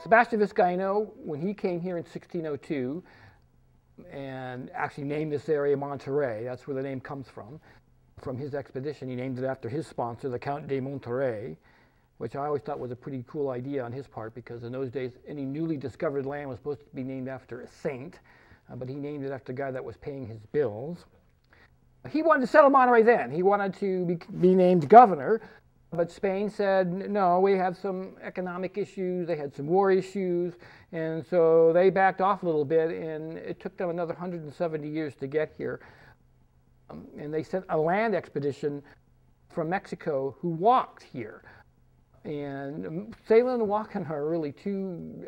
Sebastian Vizcaino, when he came here in 1602 and actually named this area Monterey, that's where the name comes from his expedition. He named it after his sponsor, the Count de Monterey, which I always thought was a pretty cool idea on his part, because in those days any newly discovered land was supposed to be named after a saint, but he named it after a guy that was paying his bills. He wanted to settle Monterey then. He wanted to be named governor. But Spain said, no, we have some economic issues, they had some war issues, and so they backed off a little bit, and it took them another 170 years to get here. And they sent a land expedition from Mexico who walked here. And sailing and walking are really two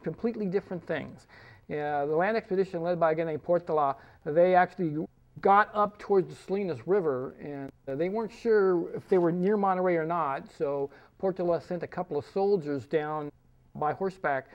completely different things. The land expedition led by a guy named Portola, they actually got up towards the Salinas River, and they weren't sure if they were near Monterey or not, so Portola sent a couple of soldiers down by horseback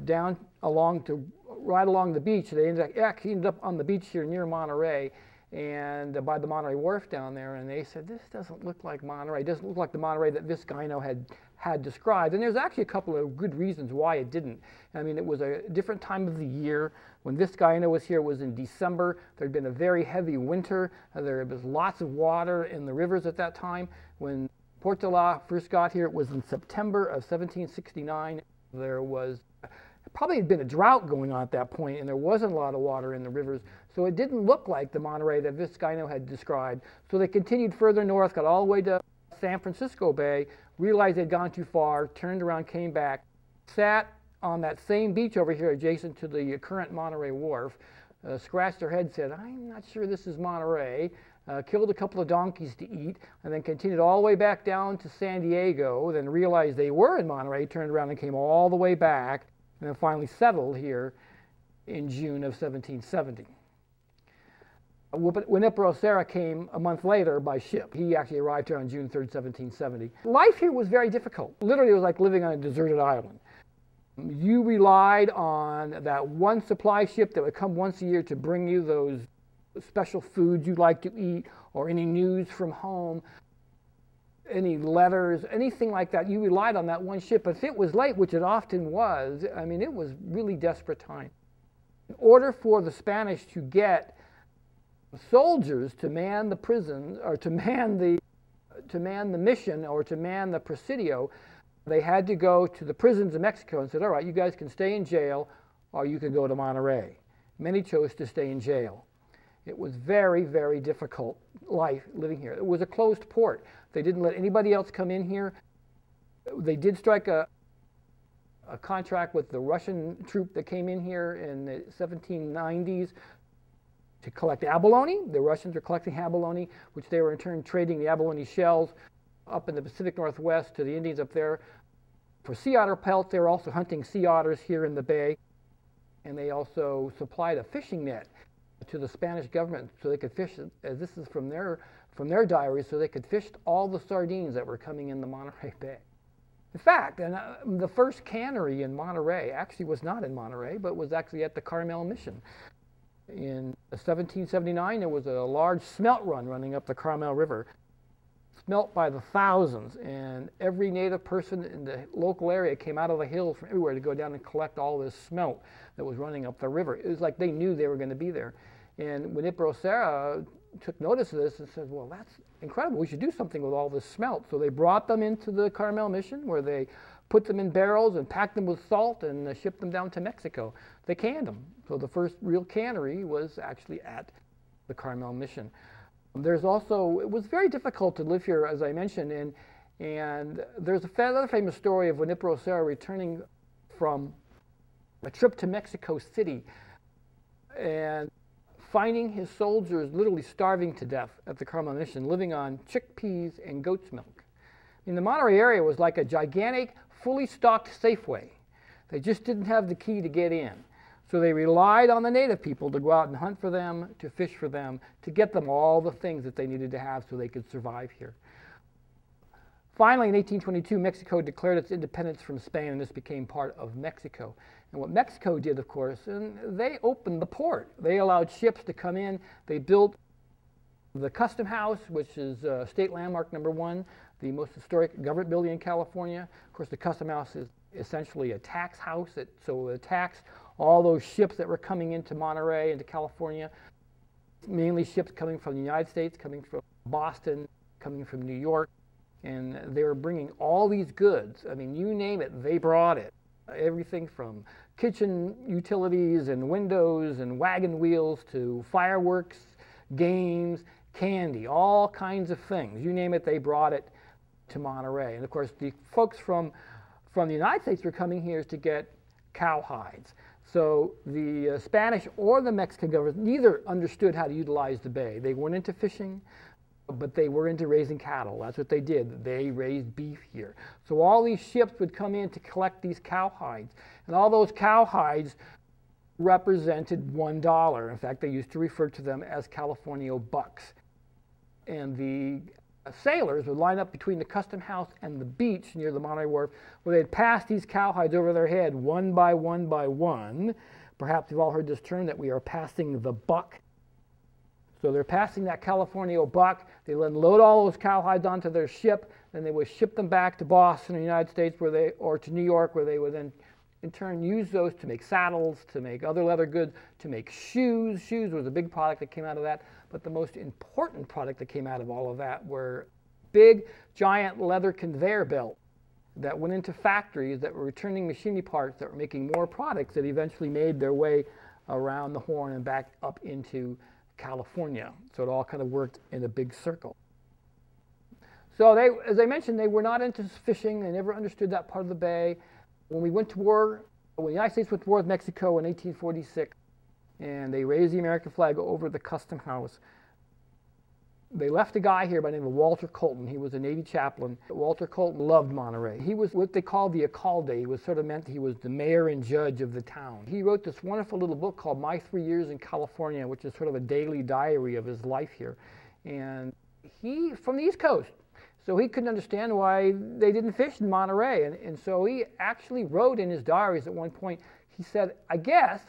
down right along the beach. They actually ended up on the beach here near Monterey, and by the Monterey Wharf down there, and they said, this doesn't look like Monterey. It doesn't look like the Monterey that Vizcaino had described. And there's actually a couple of good reasons why it didn't. I mean, it was a different time of the year. When Vizcaino was here, it was in December. There'd been a very heavy winter. There was lots of water in the rivers at that time. When Portola first got here, it was in September of 1769. There was probably had been a drought going on at that point, and there wasn't a lot of water in the rivers, so it didn't look like the Monterey that Vizcaino had described. So they continued further north, got all the way to San Francisco Bay, realized they'd gone too far, turned around, came back, sat on that same beach over here adjacent to the current Monterey Wharf, scratched their head, said, I'm not sure this is Monterey, killed a couple of donkeys to eat, and then continued all the way back down to San Diego, then realized they were in Monterey, turned around and came all the way back, and then finally settled here in June of 1770. Junípero Serra came a month later by ship. He actually arrived here on June 3rd, 1770. Life here was very difficult. Literally, it was like living on a deserted island. You relied on that one supply ship that would come once a year to bring you those special foods you like to eat, or any news from home, any letters, anything like that. You relied on that one ship. But if it was late, which it often was, I mean, it was really desperate time. In order for the Spanish to get soldiers to man the prison, or to man the mission, or to man the presidio, they had to go to the prisons in Mexico and said, all right, you guys can stay in jail, or you can go to Monterey. Many chose to stay in jail. It was very, very difficult life living here. It was a closed port. They didn't let anybody else come in here. They did strike a contract with the Russian troop that came in here in the 1790s to collect abalone. The Russians were collecting abalone, which they were in turn trading the abalone shells up in the Pacific Northwest to the Indians up there. For sea otter pelts, they were also hunting sea otters here in the bay. And they also supplied a fishing net to the Spanish government so they could fish, as this is from their diaries, so they could fish all the sardines that were coming in the Monterey Bay. In fact, the first cannery in Monterey actually was not in Monterey, but was actually at the Carmel Mission. In 1779, there was a large smelt run running up the Carmel River, smelt by the thousands, and every native person in the local area came out of the hills from everywhere to go down and collect all this smelt that was running up the river. It was like they knew they were going to be there. And Junípero Serra took notice of this and said, well, that's incredible. We should do something with all this smelt. So they brought them into the Carmel Mission, where they put them in barrels and packed them with salt and shipped them down to Mexico. They canned them. So the first real cannery was actually at the Carmel Mission. There's also, it was very difficult to live here, as I mentioned, and there's another famous story of Junípero Serra returning from a trip to Mexico City and finding his soldiers literally starving to death at the Carmel Mission, living on chickpeas and goat's milk. I mean, the Monterey area was like a gigantic, fully stocked Safeway. They just didn't have the key to get in. So they relied on the native people to go out and hunt for them, to fish for them, to get them all the things that they needed to have so they could survive here. Finally, in 1822, Mexico declared its independence from Spain, and this became part of Mexico. And what Mexico did, of course, and they opened the port. They allowed ships to come in. They built the Custom House, which is State Landmark #1, the most historic government building in California. Of course, the Custom House is essentially a tax house, so it taxed all those ships that were coming into Monterey, into California, mainly ships coming from the United States, coming from Boston, coming from New York. And they were bringing all these goods. I mean, you name it, they brought it. Everything from kitchen utilities and windows and wagon wheels to fireworks, games, candy, all kinds of things. You name it, they brought it to Monterey. And of course, the folks from the United States were coming here to get cowhides. So the Spanish or the Mexican government neither understood how to utilize the bay. They weren't into fishing, but they were into raising cattle. That's what they did. They raised beef here. So all these ships would come in to collect these cowhides. And all those cowhides represented $1. In fact, they used to refer to them as California bucks. And the sailors would line up between the Custom House and the beach near the Monterey Wharf, where they'd pass these cowhides over their head one by one by one. Perhaps you've all heard this term that we are passing the buck. So they're passing that California buck. They then load all those cowhides onto their ship, then they would ship them back to Boston, the United States, or to New York, where they would then in turn use those to make saddles, to make other leather goods, to make shoes. Shoes was a big product that came out of that. But the most important product that came out of all of that were big, giant leather conveyor belts that went into factories that were returning machinery parts that were making more products that eventually made their way around the Horn and back up into California. So it all kind of worked in a big circle. So they, as I mentioned, they were not into fishing. They never understood that part of the bay. When we went to war, when the United States went to war with Mexico in 1846, and they raised the American flag over the Custom House, they left a guy here by the name of Walter Colton. He was a Navy chaplain. Walter Colton loved Monterey. He was what they called the alcalde. He was sort of meant he was the mayor and judge of the town. He wrote this wonderful little book called My 3 Years in California, which is sort of a daily diary of his life here. And he, from the East Coast, so he couldn't understand why they didn't fish in Monterey. And so he actually wrote in his diaries at one point, he said, I guess,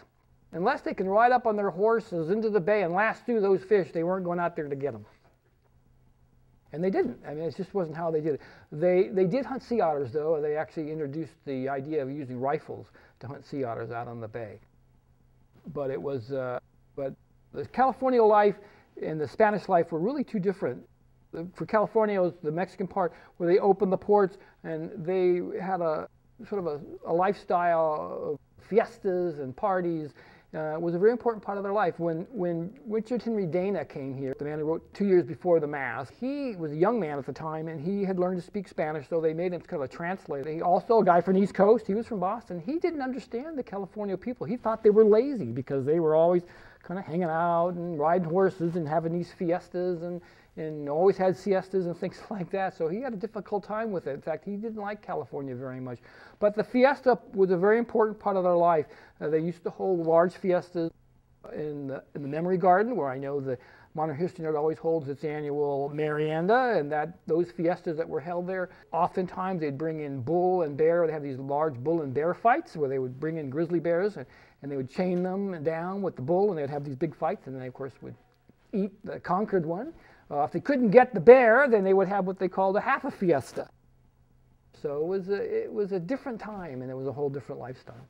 unless they can ride up on their horses into the bay and lasso those fish, they weren't going out there to get them. And they didn't. I mean, it just wasn't how they did it. They did hunt sea otters, though. They actually introduced the idea of using rifles to hunt sea otters out on the bay. But it was, but the California life and the Spanish life were really two different. For California, it was the Mexican part where they opened the ports and they had a sort of a lifestyle of fiestas and parties. Was a very important part of their life. When Richard Henry Dana came here, the man who wrote 2 years before the Mass, he was a young man at the time and he had learned to speak Spanish, so they made him kind of a translator. He also a guy from the East Coast. He was from Boston. He didn't understand the California people. He thought they were lazy because they were always kind of hanging out and riding horses and having these fiestas and always had siestas and things like that. So he had a difficult time with it. In fact, he didn't like California very much. But the fiesta was a very important part of their life. They used to hold large fiestas in the Memory Garden, where I know the Modern History Note always holds its annual Merienda, and those fiestas that were held there, oftentimes they'd bring in bull and bear. They have these large bull and bear fights where they would bring in grizzly bears and they would chain them down with the bull, and they'd have these big fights, and then they, of course, would eat the conquered one. If they couldn't get the bear, then they would have what they called a half a fiesta. So it was a different time, and it was a whole different lifestyle.